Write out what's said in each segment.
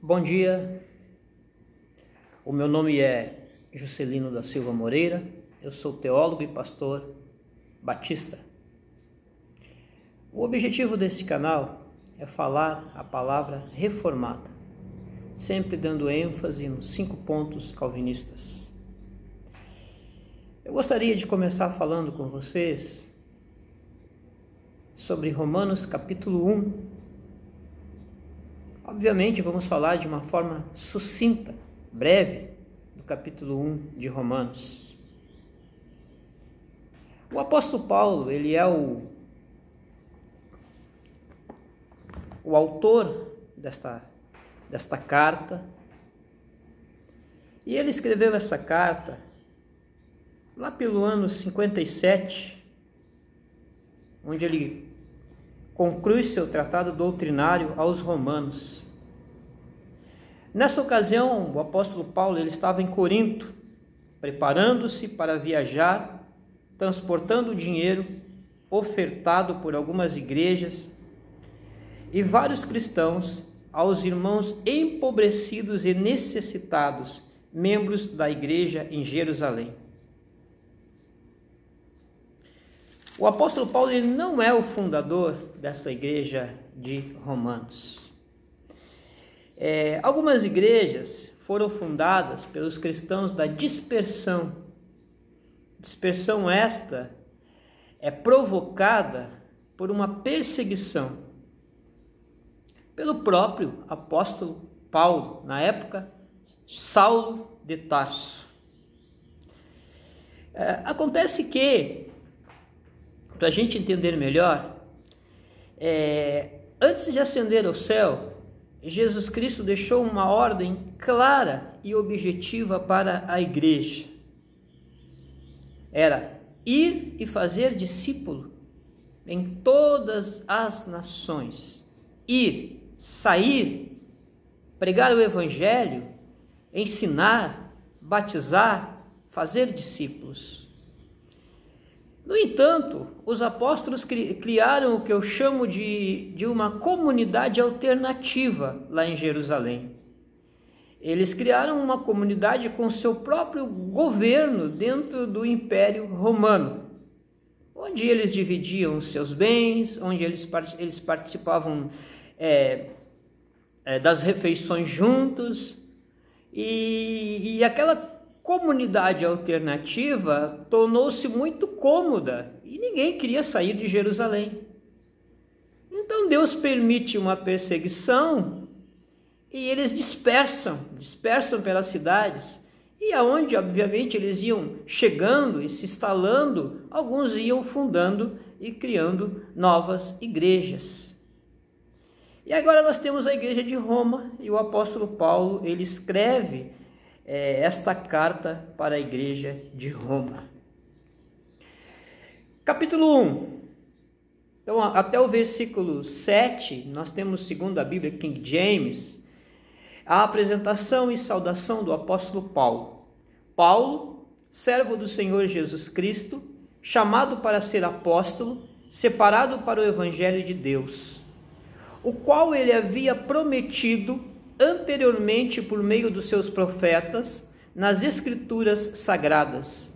Bom dia, o meu nome é Juscelino da Silva Moreira, eu sou teólogo e pastor batista. O objetivo desse canal é falar a palavra reformada, sempre dando ênfase nos 5 pontos calvinistas. Eu gostaria de começar falando com vocês sobre Romanos capítulo 1. Obviamente vamos falar de uma forma sucinta, breve, do capítulo 1 de Romanos. O apóstolo Paulo, ele é o autor desta carta, e ele escreveu essa carta lá pelo ano 57, onde ele conclui seu tratado doutrinário aos romanos. Nessa ocasião, o apóstolo Paulo ele estava em Corinto, preparando-se para viajar, transportando dinheiro ofertado por algumas igrejas e vários cristãos aos irmãos empobrecidos e necessitados, membros da igreja em Jerusalém. O apóstolo Paulo ele não é o fundador dessa igreja de Romanos. Algumas igrejas foram fundadas pelos cristãos da dispersão. Dispersão esta é provocada por uma perseguição pelo próprio apóstolo Paulo, na época, Saulo de Tarso. Acontece que, para a gente entender melhor, antes de ascender ao céu, Jesus Cristo deixou uma ordem clara e objetiva para a igreja. Era ir e fazer discípulo em todas as nações. Ir, sair, pregar o evangelho, ensinar, batizar, fazer discípulos. No entanto, os apóstolos criaram o que eu chamo de uma comunidade alternativa lá em Jerusalém. Eles criaram uma comunidade com seu próprio governo dentro do Império Romano, onde eles dividiam seus bens, onde eles participavam das refeições juntos, e aquela comunidade alternativa tornou-se muito cômoda e ninguém queria sair de Jerusalém. Então Deus permite uma perseguição e eles dispersam pelas cidades, e aonde obviamente eles iam chegando e se instalando, alguns iam fundando e criando novas igrejas. E agora nós temos a igreja de Roma, e o apóstolo Paulo ele escreve esta carta para a igreja de Roma. Capítulo 1. Então, até o versículo 7, nós temos, segundo a Bíblia King James, a apresentação e saudação do apóstolo Paulo. Paulo, servo do Senhor Jesus Cristo, chamado para ser apóstolo, separado para o evangelho de Deus, o qual ele havia prometido anteriormente por meio dos seus profetas nas escrituras sagradas,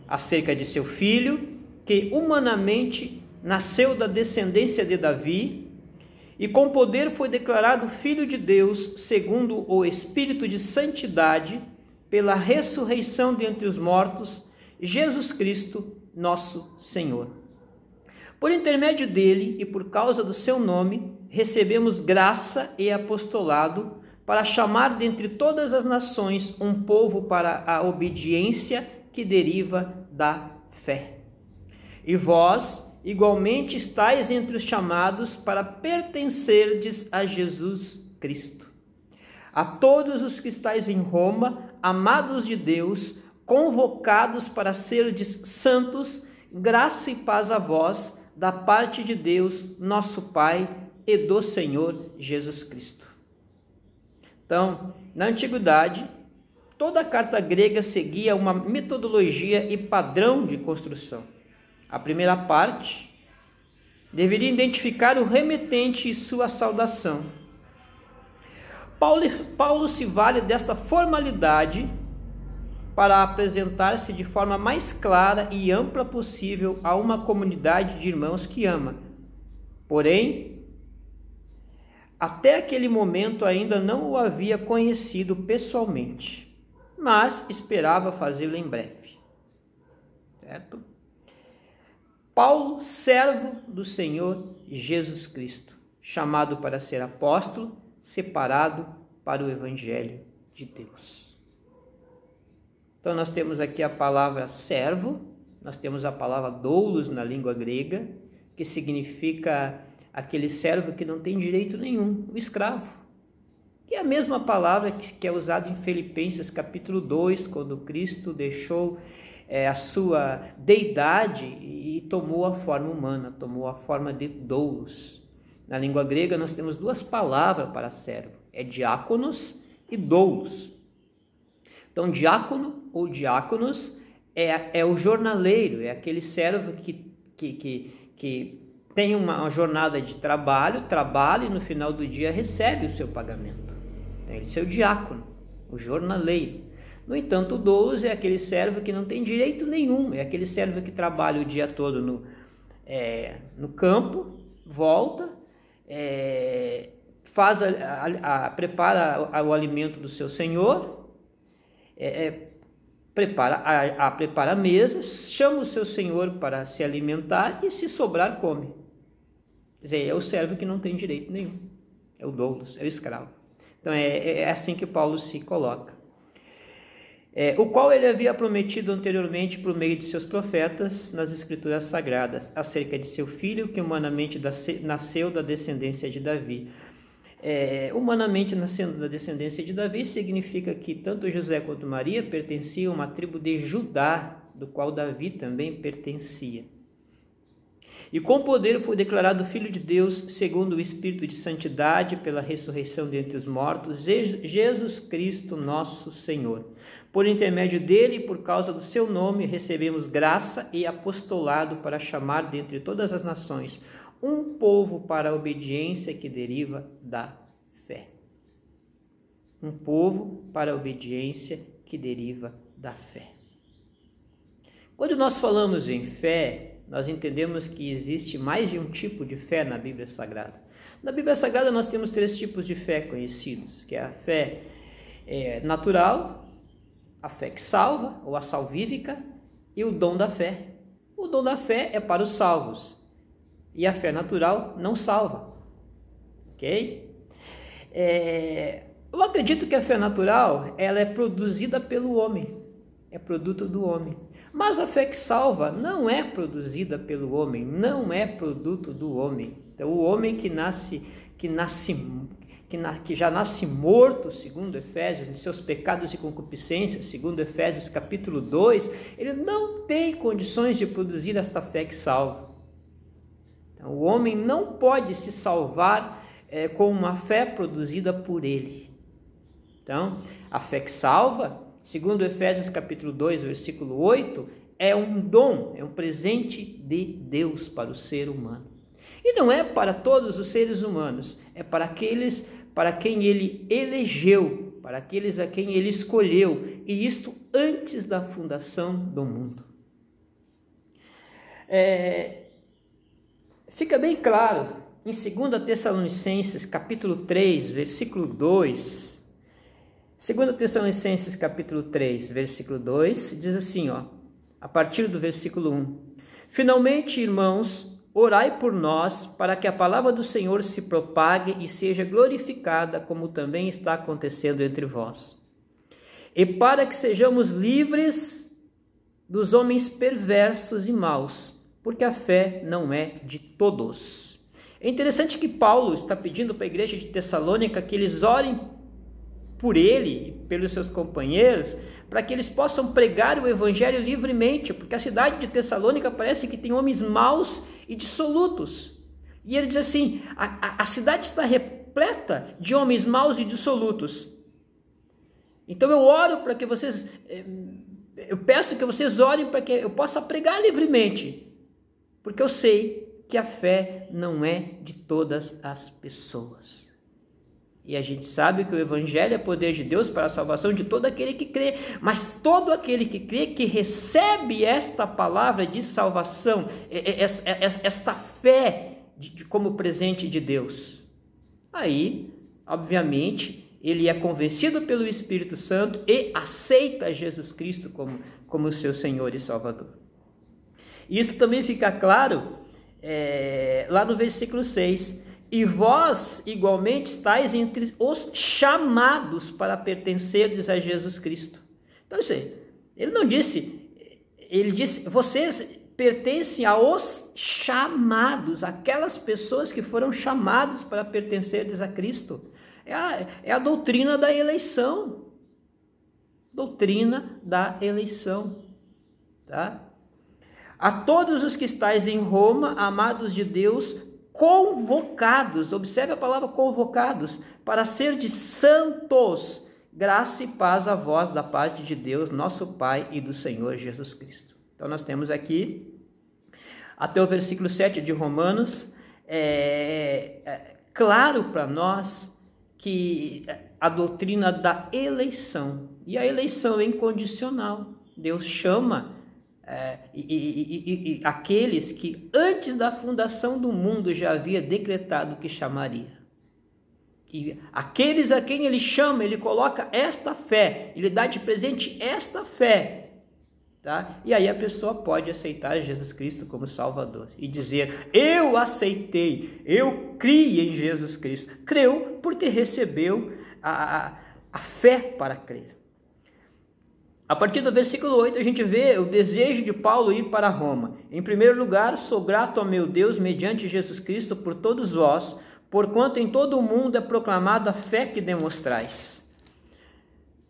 acerca de seu filho, que humanamente nasceu da descendência de Davi, e com poder foi declarado filho de Deus, segundo o Espírito de santidade, pela ressurreição dentre os mortos, Jesus Cristo, nosso Senhor. Por intermédio dele e por causa do seu nome, recebemos graça e apostolado para chamar dentre todas as nações um povo para a obediência que deriva da fé. E vós, igualmente, estáis entre os chamados para pertencerdes a Jesus Cristo. A todos os que estáis em Roma, amados de Deus, convocados para serdes santos, graça e paz a vós, da parte de Deus, nosso Pai, e do Senhor Jesus Cristo. Então, na antiguidade, toda a carta grega seguia uma metodologia e padrão de construção. A primeira parte deveria identificar o remetente e sua saudação. Paulo se vale desta formalidade para apresentar-se de forma mais clara e ampla possível a uma comunidade de irmãos que ama. Porém, até aquele momento ainda não o havia conhecido pessoalmente, mas esperava fazê-lo em breve. Certo? Paulo, servo do Senhor Jesus Cristo, chamado para ser apóstolo, separado para o Evangelho de Deus. Então nós temos aqui a palavra servo, nós temos a palavra doulos na língua grega, que significa aquele servo que não tem direito nenhum, o escravo. Que é a mesma palavra que é usada em Filipenses capítulo 2, quando Cristo deixou a sua deidade e tomou a forma humana, tomou a forma de doulos. Na língua grega nós temos duas palavras para servo, é diáconos e doulos. Então diácono ou diáconos é o jornaleiro, é aquele servo que tem uma jornada de trabalho e no final do dia recebe o seu pagamento. Ele é o diácono, o jornaleiro. No entanto, o doulos é aquele servo que não tem direito nenhum, é aquele servo que trabalha o dia todo no campo, volta, prepara o alimento do seu senhor, prepara a mesa, chama o seu senhor para se alimentar e, se sobrar, come. Quer dizer, é o servo que não tem direito nenhum, é o doulos, é o escravo. Então é assim que Paulo se coloca. O qual ele havia prometido anteriormente por meio de seus profetas nas Escrituras Sagradas, acerca de seu filho, que humanamente nasceu da descendência de Davi. Humanamente nascendo da descendência de Davi significa que tanto José quanto Maria pertenciam a uma tribo de Judá, do qual Davi também pertencia. E com poder foi declarado Filho de Deus, segundo o Espírito de Santidade, pela ressurreição dentre os mortos, Jesus Cristo nosso Senhor. Por intermédio dele e por causa do seu nome, recebemos graça e apostolado para chamar dentre todas as nações um povo para a obediência que deriva da fé. Um povo para a obediência que deriva da fé. Quando nós falamos em fé, nós entendemos que existe mais de um tipo de fé na Bíblia Sagrada. Na Bíblia Sagrada nós temos 3 tipos de fé conhecidos, que é a fé natural, a fé que salva, ou a salvífica, e o dom da fé. O dom da fé é para os salvos, e a fé natural não salva. Ok? Eu acredito que a fé natural ela é produzida pelo homem, é produto do homem. Mas a fé que salva não é produzida pelo homem, não é produto do homem. Então o homem que já nasce morto, segundo Efésios, em seus pecados e concupiscências, segundo Efésios capítulo 2, ele não tem condições de produzir esta fé que salva. Então, o homem não pode se salvar com uma fé produzida por ele. Então, a fé que salva, segundo Efésios capítulo 2, versículo 8, é um dom, é um presente de Deus para o ser humano. E não é para todos os seres humanos, é para aqueles para quem ele elegeu, para aqueles a quem ele escolheu, e isto antes da fundação do mundo. Fica bem claro em 2 Tessalonicenses capítulo 3, versículo 2, 2 Tessalonicenses capítulo 3, versículo 2, diz assim, a partir do versículo 1. Finalmente, irmãos, orai por nós, para que a palavra do Senhor se propague e seja glorificada, como também está acontecendo entre vós. E para que sejamos livres dos homens perversos e maus, porque a fé não é de todos. É interessante que Paulo está pedindo para a igreja de Tessalônica que eles orem por ele e pelos seus companheiros, para que eles possam pregar o evangelho livremente, porque a cidade de Tessalônica parece que tem homens maus e dissolutos. E ele diz assim, a cidade está repleta de homens maus e dissolutos. Então eu oro para que vocês, eu peço que vocês orem para que eu possa pregar livremente, porque eu sei que a fé não é de todas as pessoas. E a gente sabe que o Evangelho é poder de Deus para a salvação de todo aquele que crê. Mas todo aquele que crê, que recebe esta palavra de salvação, esta fé como presente de Deus. Aí, obviamente, ele é convencido pelo Espírito Santo e aceita Jesus Cristo como seu Senhor e Salvador. Isso também fica claro lá no versículo 6. E vós, igualmente, estáis entre os chamados para pertencerdes a Jesus Cristo. Então, ele não disse, ele disse, vocês pertencem aos chamados, aquelas pessoas que foram chamados para pertencerdes a Cristo. É a doutrina da eleição. Doutrina da eleição. Tá? A todos os que estáis em Roma, amados de Deus, convocados, observe a palavra convocados, para ser de santos, graça e paz a vós da parte de Deus, nosso Pai e do Senhor Jesus Cristo. Então nós temos aqui, até o versículo 7 de Romanos, claro para nós que a doutrina da eleição, e a eleição é incondicional, Deus chama aqueles que antes da fundação do mundo já havia decretado que chamaria. E aqueles a quem ele chama, ele coloca esta fé, ele dá de presente esta fé, tá? E aí a pessoa pode aceitar Jesus Cristo como Salvador e dizer, eu aceitei, eu criei em Jesus Cristo. Creu porque recebeu a fé para crer. A partir do versículo 8 a gente vê o desejo de Paulo ir para Roma. Em primeiro lugar, sou grato ao meu Deus mediante Jesus Cristo por todos vós, porquanto em todo o mundo é proclamada a fé que demonstrais.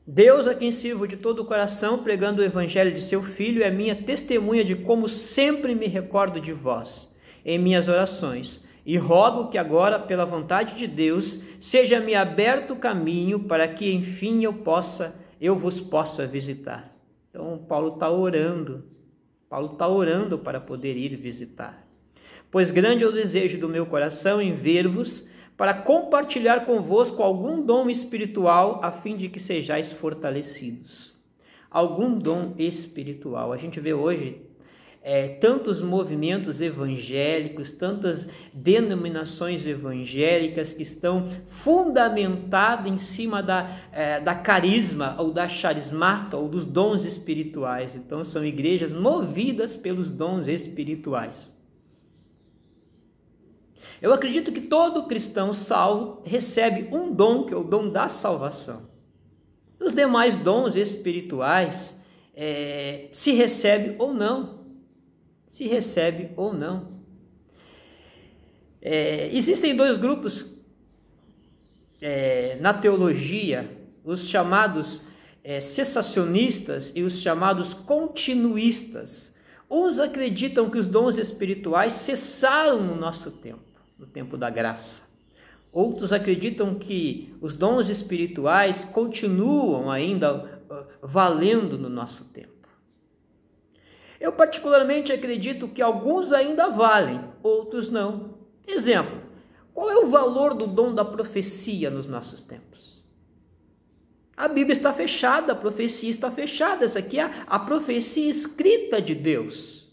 Deus, a quem sirvo de todo o coração, pregando o evangelho de seu Filho, é minha testemunha de como sempre me recordo de vós, em minhas orações, e rogo que agora, pela vontade de Deus, seja-me aberto o caminho para que, enfim, eu vos possa visitar. Então, Paulo está orando para poder ir visitar. Pois grande é o desejo do meu coração em ver-vos, para compartilhar convosco algum dom espiritual, a fim de que sejais fortalecidos. Algum dom espiritual. A gente vê hoje tantos movimentos evangélicos, tantas denominações evangélicas que estão fundamentadas em cima da carisma ou da charismata ou dos dons espirituais. Então são igrejas movidas pelos dons espirituais. Eu acredito que todo cristão salvo recebe um dom, que é o dom da salvação. Os demais dons espirituais se recebe ou não. Se recebe ou não. Existem dois grupos na teologia, os chamados cessacionistas e os chamados continuistas. Uns acreditam que os dons espirituais cessaram no nosso tempo, no tempo da graça. Outros acreditam que os dons espirituais continuam ainda valendo no nosso tempo. Eu particularmente acredito que alguns ainda valem, outros não. Exemplo, qual é o valor do dom da profecia nos nossos tempos? A Bíblia está fechada, a profecia está fechada. Essa aqui é a profecia escrita de Deus.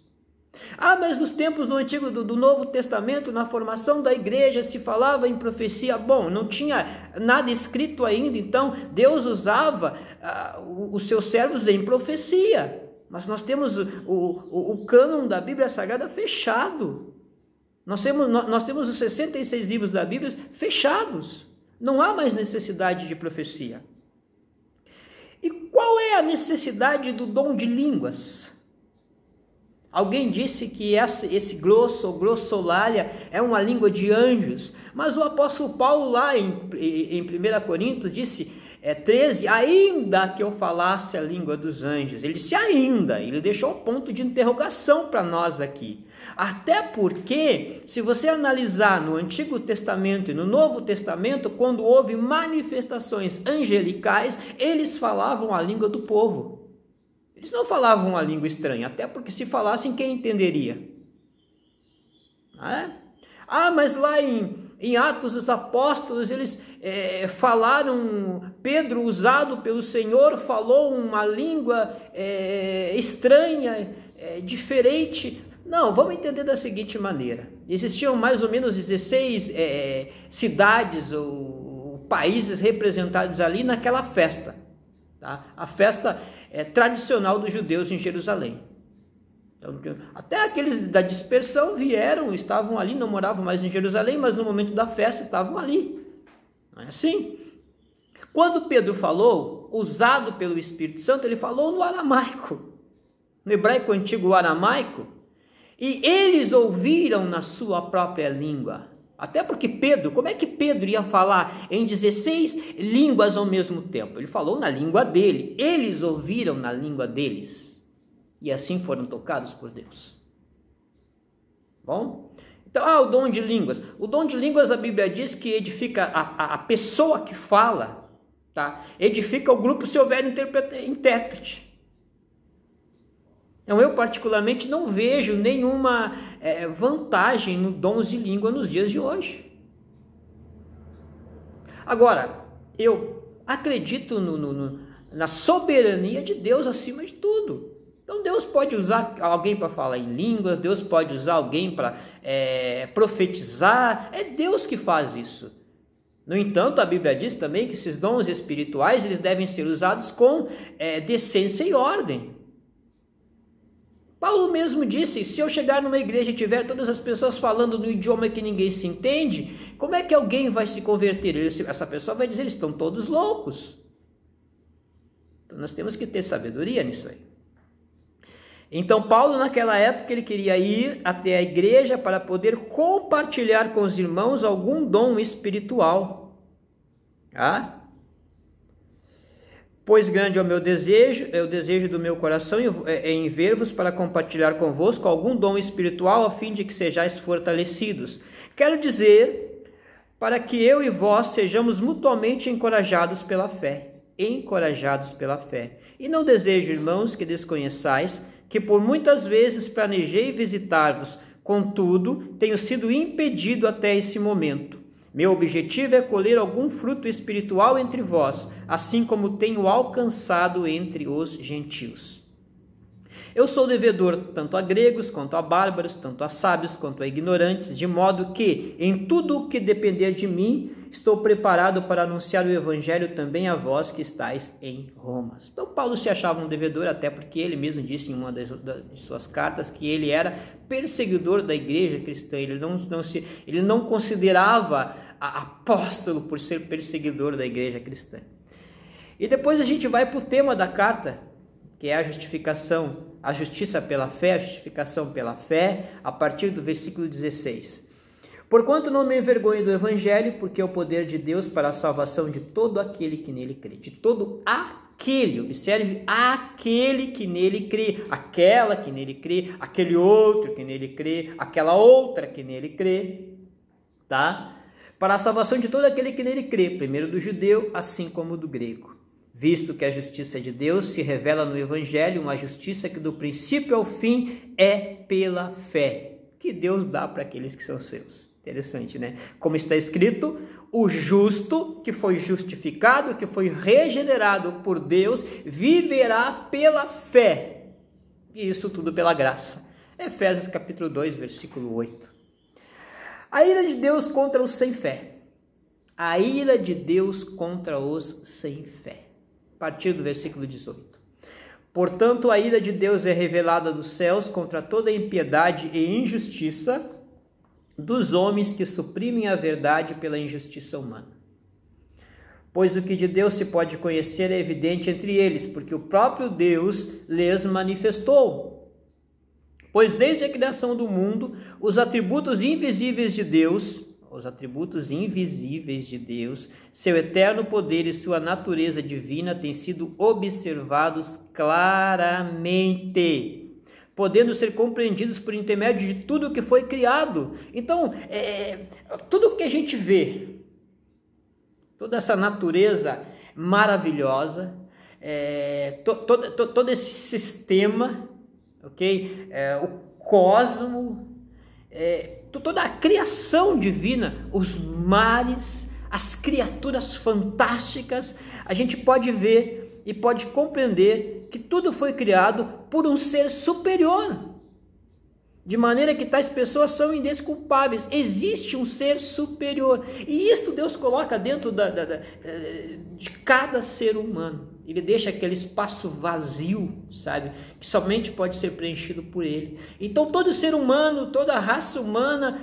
Mas nos tempos do Antigo, do Novo Testamento, na formação da igreja, se falava em profecia. Bom, não tinha nada escrito ainda, então Deus usava os seus servos em profecia. Mas nós temos o cânon da Bíblia Sagrada fechado. Nós temos os 66 livros da Bíblia fechados. Não há mais necessidade de profecia. E qual é a necessidade do dom de línguas? Alguém disse que esse glossolalia é uma língua de anjos. Mas o apóstolo Paulo lá em 1 Coríntios disse 13, ainda que eu falasse a língua dos anjos. Ele disse ainda, ele deixou um ponto de interrogação para nós aqui. Até porque, se você analisar no Antigo Testamento e no Novo Testamento, quando houve manifestações angelicais, eles falavam a língua do povo. Eles não falavam a língua estranha, até porque se falassem, quem entenderia? Mas lá em em Atos dos Apóstolos, eles falaram, Pedro, usado pelo Senhor, falou uma língua estranha, diferente. Não, vamos entender da seguinte maneira. Existiam mais ou menos 16 cidades ou países representados ali naquela festa. Tá? A festa tradicional dos judeus em Jerusalém. Então, até aqueles da dispersão vieram, estavam ali, não moravam mais em Jerusalém, mas no momento da festa estavam ali. Não é assim? Quando Pedro falou, usado pelo Espírito Santo, ele falou no aramaico, no hebraico antigo aramaico, e eles ouviram na sua própria língua. Até porque Pedro, como é que Pedro ia falar em 16 línguas ao mesmo tempo? Ele falou na língua dele, eles ouviram na língua deles. E assim foram tocados por Deus. Bom? Então, o dom de línguas. O dom de línguas, a Bíblia diz que edifica a pessoa que fala, tá? Edifica o grupo se houver intérprete. Então, eu particularmente não vejo nenhuma vantagem no dons de língua nos dias de hoje. Agora, eu acredito na soberania de Deus acima de tudo. Então Deus pode usar alguém para falar em línguas, Deus pode usar alguém para profetizar, é Deus que faz isso. No entanto, a Bíblia diz também que esses dons espirituais eles devem ser usados com decência e ordem. Paulo mesmo disse, se eu chegar numa igreja e tiver todas as pessoas falando no idioma que ninguém se entende, como é que alguém vai se converter? Essa pessoa vai dizer, eles estão todos loucos. Então nós temos que ter sabedoria nisso aí. Então Paulo naquela época ele queria ir até a igreja para poder compartilhar com os irmãos algum dom espiritual. Tá? Pois grande é o meu desejo, é o desejo do meu coração em ver-vos para compartilhar convosco algum dom espiritual a fim de que sejais fortalecidos. Quero dizer, para que eu e vós sejamos mutuamente encorajados pela fé. E não desejo, irmãos, que desconheçais que por muitas vezes planejei visitar-vos, contudo, tenho sido impedido até esse momento. Meu objetivo é colher algum fruto espiritual entre vós, assim como tenho alcançado entre os gentios. Eu sou devedor tanto a gregos, quanto a bárbaros, tanto a sábios, quanto a ignorantes, de modo que, em tudo o que depender de mim, estou preparado para anunciar o evangelho também a vós que estáis em Roma. Então Paulo se achava um devedor, até porque ele mesmo disse em uma de suas cartas que ele era perseguidor da igreja cristã, ele não considerava apóstolo por ser perseguidor da igreja cristã. E depois a gente vai para o tema da carta, que é a justificação, a justiça pela fé, a justificação pela fé, a partir do versículo 16. Porquanto não me envergonho do evangelho, porque é o poder de Deus para a salvação de todo aquele que nele crê. De todo aquele, observe, aquele que nele crê, aquela que nele crê, aquele outro que nele crê, aquela outra que nele crê, tá? Para a salvação de todo aquele que nele crê, primeiro do judeu, assim como do grego. Visto que a justiça de Deus se revela no evangelho, uma justiça que do princípio ao fim é pela fé, que Deus dá para aqueles que são seus. Interessante, né? Como está escrito, o justo que foi justificado, que foi regenerado por Deus, viverá pela fé. E isso tudo pela graça. Efésios capítulo 2, versículo 8. A ira de Deus contra os sem fé. A ira de Deus contra os sem fé. A partir do versículo 18. Portanto, a ira de Deus é revelada dos céus contra toda impiedade e injustiça dos homens que suprimem a verdade pela injustiça humana. Pois o que de Deus se pode conhecer é evidente entre eles, porque o próprio Deus lhes manifestou. Pois desde a criação do mundo, os atributos invisíveis de Deus, seu eterno poder e sua natureza divina têm sido observados claramente, podendo ser compreendidos por intermédio de tudo que foi criado. Então, tudo que a gente vê, toda essa natureza maravilhosa, todo esse sistema, ok? O cosmo, toda a criação divina, os mares, as criaturas fantásticas, a gente pode ver e pode compreender que tudo foi criado por um ser superior, de maneira que tais pessoas são indesculpáveis. Existe um ser superior, e isto Deus coloca dentro de cada ser humano. Ele deixa aquele espaço vazio, sabe, que somente pode ser preenchido por Ele. Então todo ser humano, toda a raça humana,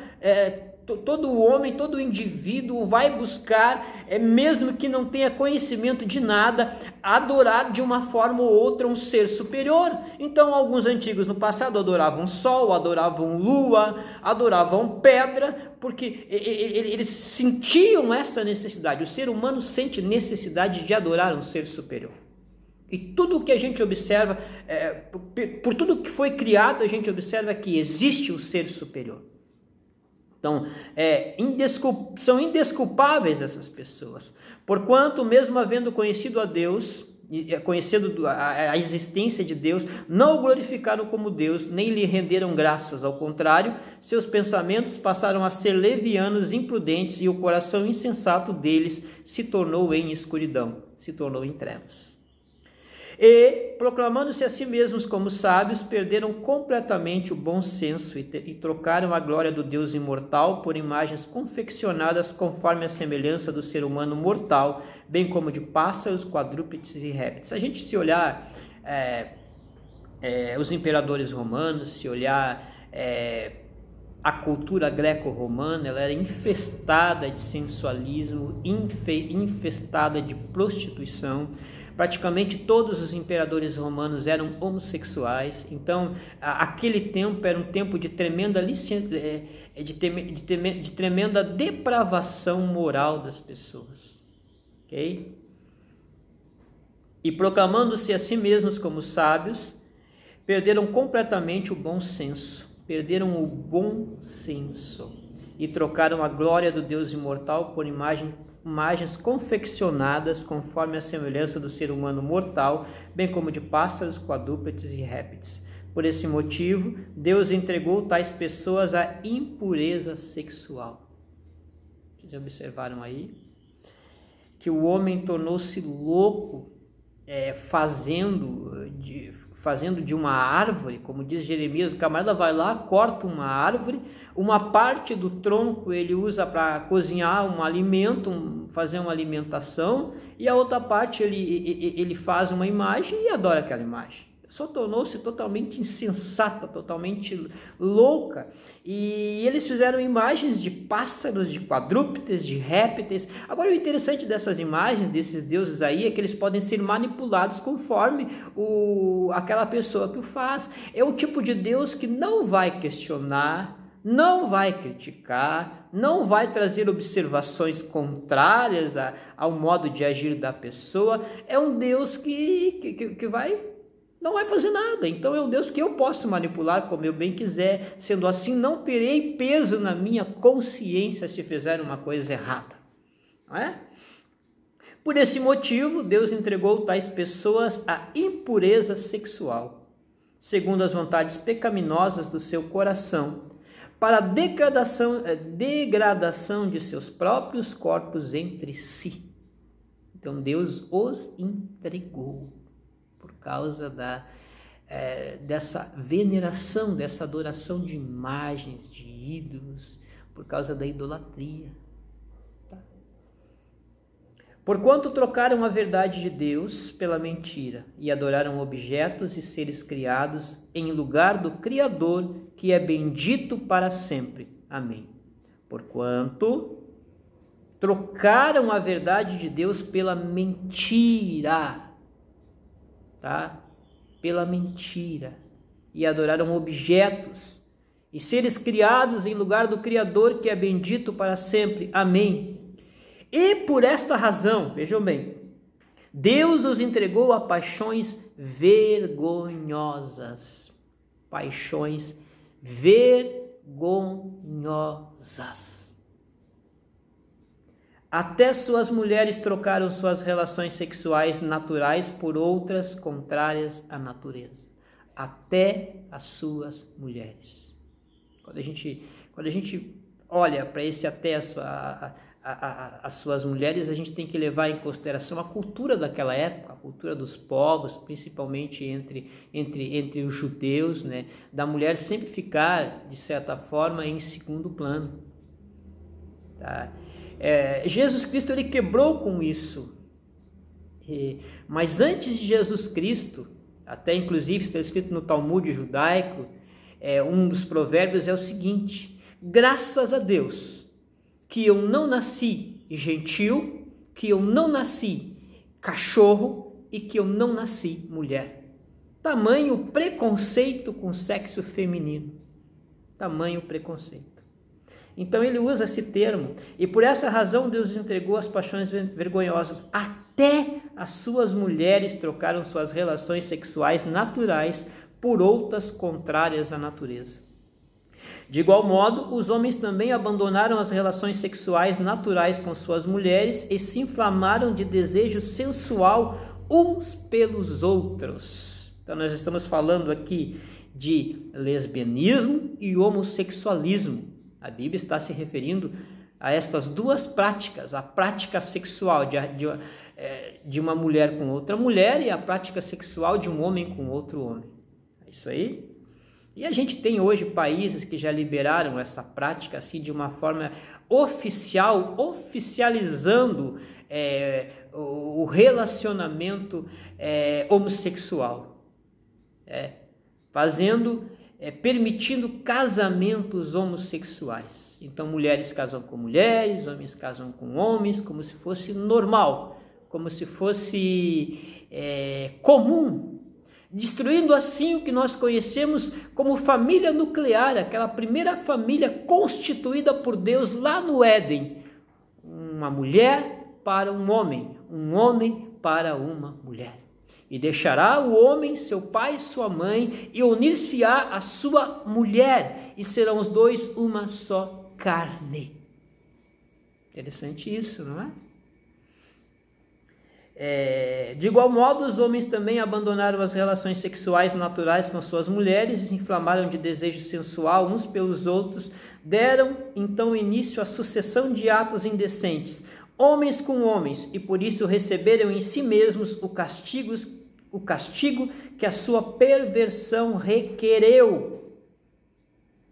todo homem, todo indivíduo vai buscar, mesmo que não tenha conhecimento de nada, adorar de uma forma ou outra um ser superior. Então alguns antigos no passado adoravam sol, adoravam lua, adoravam pedra, porque eles sentiam essa necessidade. O ser humano sente necessidade de adorar um ser superior. E tudo o que a gente observa, por tudo que foi criado, a gente observa que existe um ser superior. Então, são indesculpáveis essas pessoas, porquanto mesmo havendo conhecido a Deus, conhecendo a existência de Deus, não o glorificaram como Deus, nem lhe renderam graças. Ao contrário, seus pensamentos passaram a ser levianos, imprudentes, e o coração insensato deles se tornou em escuridão, se tornou em trevas. E, proclamando-se a si mesmos como sábios, perderam completamente o bom senso e trocaram a glória do Deus imortal por imagens confeccionadas conforme a semelhança do ser humano mortal, bem como de pássaros, quadrúpedes e répteis. Se a gente se olhar os imperadores romanos, se olhar a cultura greco-romana, ela era infestada de sensualismo, infestada de prostituição. Praticamente todos os imperadores romanos eram homossexuais. Então, aquele tempo era um tempo de tremenda de tremenda depravação moral das pessoas. Ok? E proclamando-se a si mesmos como sábios, perderam completamente o bom senso. Perderam o bom senso e trocaram a glória do Deus imortal por imagens confeccionadas conforme a semelhança do ser humano mortal, bem como de pássaros, quadrúpedes e répteis. Por esse motivo, Deus entregou tais pessoas à impureza sexual. Vocês observaram aí? Que o homem tornou-se louco, fazendo de uma árvore, como diz Jeremias, o camarada vai lá, corta uma árvore, uma parte do tronco ele usa para cozinhar um alimento, fazer uma alimentação, e a outra parte ele faz uma imagem e adora aquela imagem. Só tornou-se totalmente insensata, totalmente louca. E eles fizeram imagens de pássaros, de quadrúpedes, de répteis. Agora, o interessante dessas imagens, desses deuses aí, é que eles podem ser manipulados conforme aquela pessoa que o faz. É o tipo de Deus que não vai questionar, não vai criticar, não vai trazer observações contrárias ao modo de agir da pessoa. É um Deus que não vai fazer nada. Então é um Deus que eu posso manipular como eu bem quiser. Sendo assim, não terei peso na minha consciência se fizer uma coisa errada. Não é? Por esse motivo, Deus entregou tais pessoas à impureza sexual, segundo as vontades pecaminosas do seu coração, para a degradação de seus próprios corpos entre si. Então Deus os entregou por causa dessa veneração, dessa adoração de imagens, de ídolos, por causa da idolatria. Tá? Porquanto trocaram a verdade de Deus pela mentira e adoraram objetos e seres criados em lugar do Criador, que é bendito para sempre. Amém. Porquanto trocaram a verdade de Deus pela mentira. Tá? Pela mentira, e adoraram objetos e seres criados em lugar do Criador, que é bendito para sempre. Amém. E por esta razão, vejam bem, Deus os entregou a paixões vergonhosas. Paixões vergonhosas. Até suas mulheres trocaram suas relações sexuais naturais por outras contrárias à natureza. Até as suas mulheres. quando a gente olha para esse acesso às suas mulheres, a gente tem que levar em consideração a cultura daquela época, a cultura dos povos, principalmente entre os judeus, né? Da mulher sempre ficar, de certa forma, em segundo plano. Tá? Jesus Cristo, ele quebrou com isso. Mas antes de Jesus Cristo, até inclusive está escrito no Talmud judaico, um dos provérbios é o seguinte: graças a Deus que eu não nasci gentil, que eu não nasci cachorro e que eu não nasci mulher. Tamanho preconceito com o sexo feminino. Tamanho preconceito. Então ele usa esse termo, e por essa razão Deus entregou as paixões vergonhosas. Até as suas mulheres trocaram suas relações sexuais naturais por outras contrárias à natureza. De igual modo, os homens também abandonaram as relações sexuais naturais com suas mulheres e se inflamaram de desejo sensual uns pelos outros. Então nós estamos falando aqui de lesbianismo e homossexualismo. A Bíblia está se referindo a estas duas práticas, a prática sexual de uma mulher com outra mulher e a prática sexual de um homem com outro homem. É isso aí. E a gente tem hoje países que já liberaram essa prática assim de uma forma oficial, oficializando o relacionamento homossexual, permitindo casamentos homossexuais. Então mulheres casam com mulheres, homens casam com homens, como se fosse normal, como se fosse comum, destruindo assim o que nós conhecemos como família nuclear, aquela primeira família constituída por Deus lá no Éden. Uma mulher para um homem para uma mulher. E deixará o homem, seu pai e sua mãe, e unir-se-á a sua mulher, e serão os dois uma só carne. Interessante isso, não é? De igual modo, os homens também abandonaram as relações sexuais naturais com suas mulheres e se inflamaram de desejo sensual uns pelos outros, deram então início à sucessão de atos indecentes, homens com homens, e por isso receberam em si mesmos o castigo que a sua perversão requereu.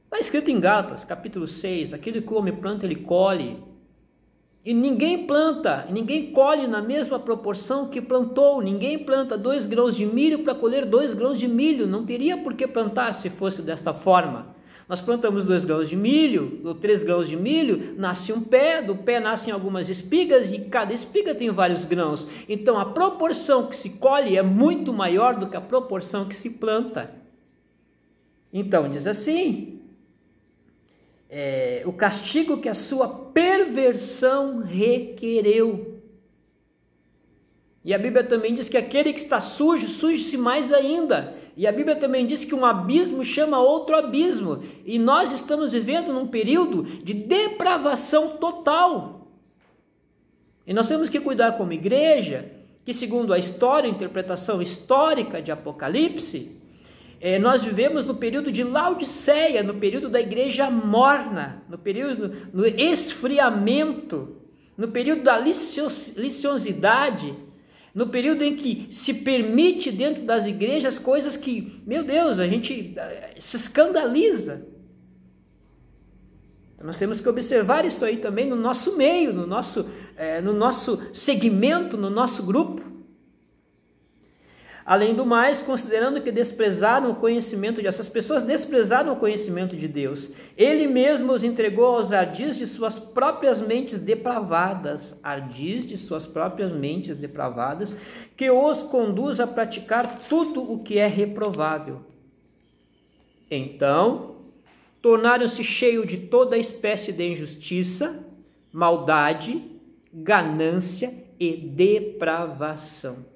Está escrito em Gálatas, capítulo 6, aquele que o homem planta, ele colhe. E ninguém planta, ninguém colhe na mesma proporção que plantou. Ninguém planta 2 grãos de milho para colher 2 grãos de milho. Não teria por que plantar se fosse desta forma. Nós plantamos 2 grãos de milho, ou 3 grãos de milho, nasce um pé, do pé nascem algumas espigas e cada espiga tem vários grãos. Então a proporção que se colhe é muito maior do que a proporção que se planta. Então diz assim: o castigo que a sua perversão requereu. E a Bíblia também diz que aquele que está sujo, suje-se mais ainda. E a Bíblia também diz que um abismo chama outro abismo. E nós estamos vivendo num período de depravação total. E nós temos que cuidar como igreja, que segundo a história, a interpretação histórica de Apocalipse, nós vivemos no período de Laodiceia, no período da igreja morna, no período do esfriamento, no período da liceosidade, no período em que se permite dentro das igrejas coisas que, meu Deus, a gente se escandaliza. Então nós temos que observar isso aí também no nosso meio, no nosso segmento, no nosso grupo. Além do mais, considerando que desprezaram o conhecimento de essas pessoas, desprezaram o conhecimento de Deus. Ele mesmo os entregou aos ardis de suas próprias mentes depravadas, que os conduz a praticar tudo o que é reprovável. Então, tornaram-se cheios de toda espécie de injustiça, maldade, ganância e depravação.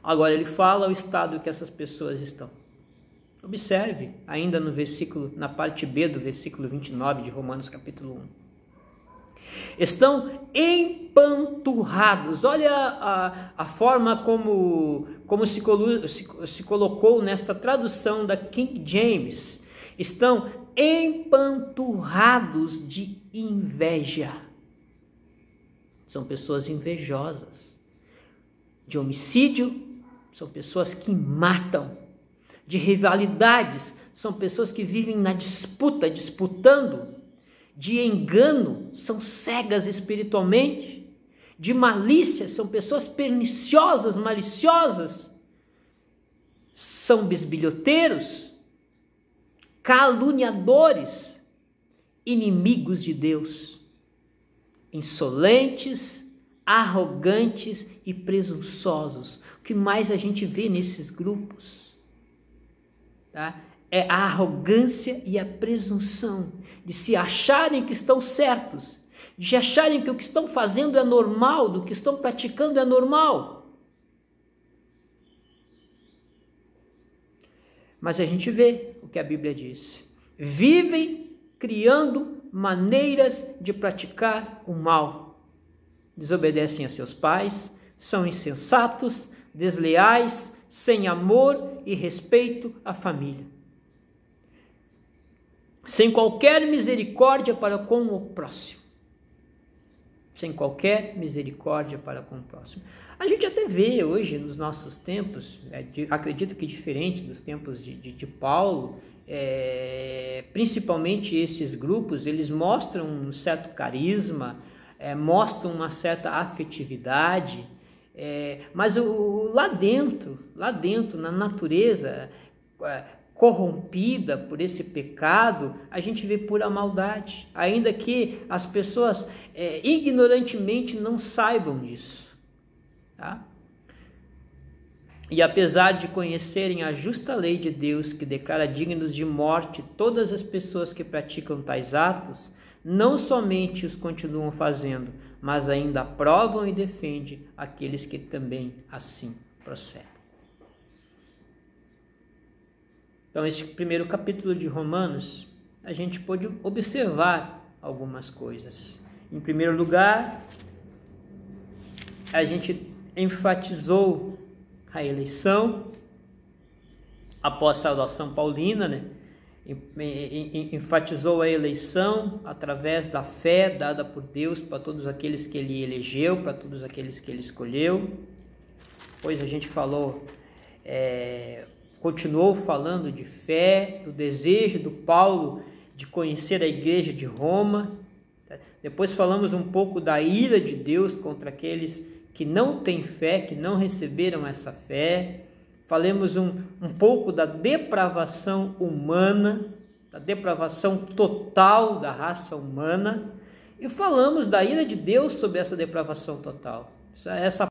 Agora ele fala o estado que essas pessoas estão. Observe ainda na parte B do versículo 29 de Romanos capítulo 1. Estão empanturrados. Olha a forma como se colocou nessa tradução da King James. Estão empanturrados de inveja. São pessoas invejosas. De homicídio, são pessoas que matam. De rivalidades, são pessoas que vivem na disputa, disputando. De engano, são cegas espiritualmente. De malícia, são pessoas perniciosas, maliciosas. São bisbilhoteiros, caluniadores, inimigos de Deus, insolentes, arrogantes e presunçosos. O que mais a gente vê nesses grupos, tá? É a arrogância e a presunção de se acharem que estão certos, de acharem que o que estão fazendo é normal, do que estão praticando é normal. Mas a gente vê o que a Bíblia diz. Vivem criando maneiras de praticar o mal. Desobedecem a seus pais, são insensatos, desleais, sem amor e respeito à família. Sem qualquer misericórdia para com o próximo. Sem qualquer misericórdia para com o próximo. A gente até vê hoje nos nossos tempos, acredito que diferente dos tempos de Paulo, principalmente esses grupos, eles mostram um certo carisma, mostram uma certa afetividade, mas lá dentro, na natureza corrompida por esse pecado, a gente vê pura maldade, ainda que as pessoas ignorantemente não saibam disso. Tá? E apesar de conhecerem a justa lei de Deus, que declara dignos de morte todas as pessoas que praticam tais atos, não somente os continuam fazendo, mas ainda aprovam e defendem aqueles que também assim procedem. Então, esse primeiro capítulo de Romanos, a gente pode observar algumas coisas. Em primeiro lugar, a gente enfatizou a eleição após a salvação paulina, né? Enfatizou a eleição através da fé dada por Deus para todos aqueles que Ele elegeu, para todos aqueles que Ele escolheu. Depois a gente falou, continuou falando de fé, do desejo do Paulo de conhecer a igreja de Roma. Depois falamos um pouco da ira de Deus contra aqueles que não têm fé, que não receberam essa fé. Falamos um pouco da depravação humana, da depravação total da raça humana, e falamos da ira de Deus sobre essa depravação total. Essa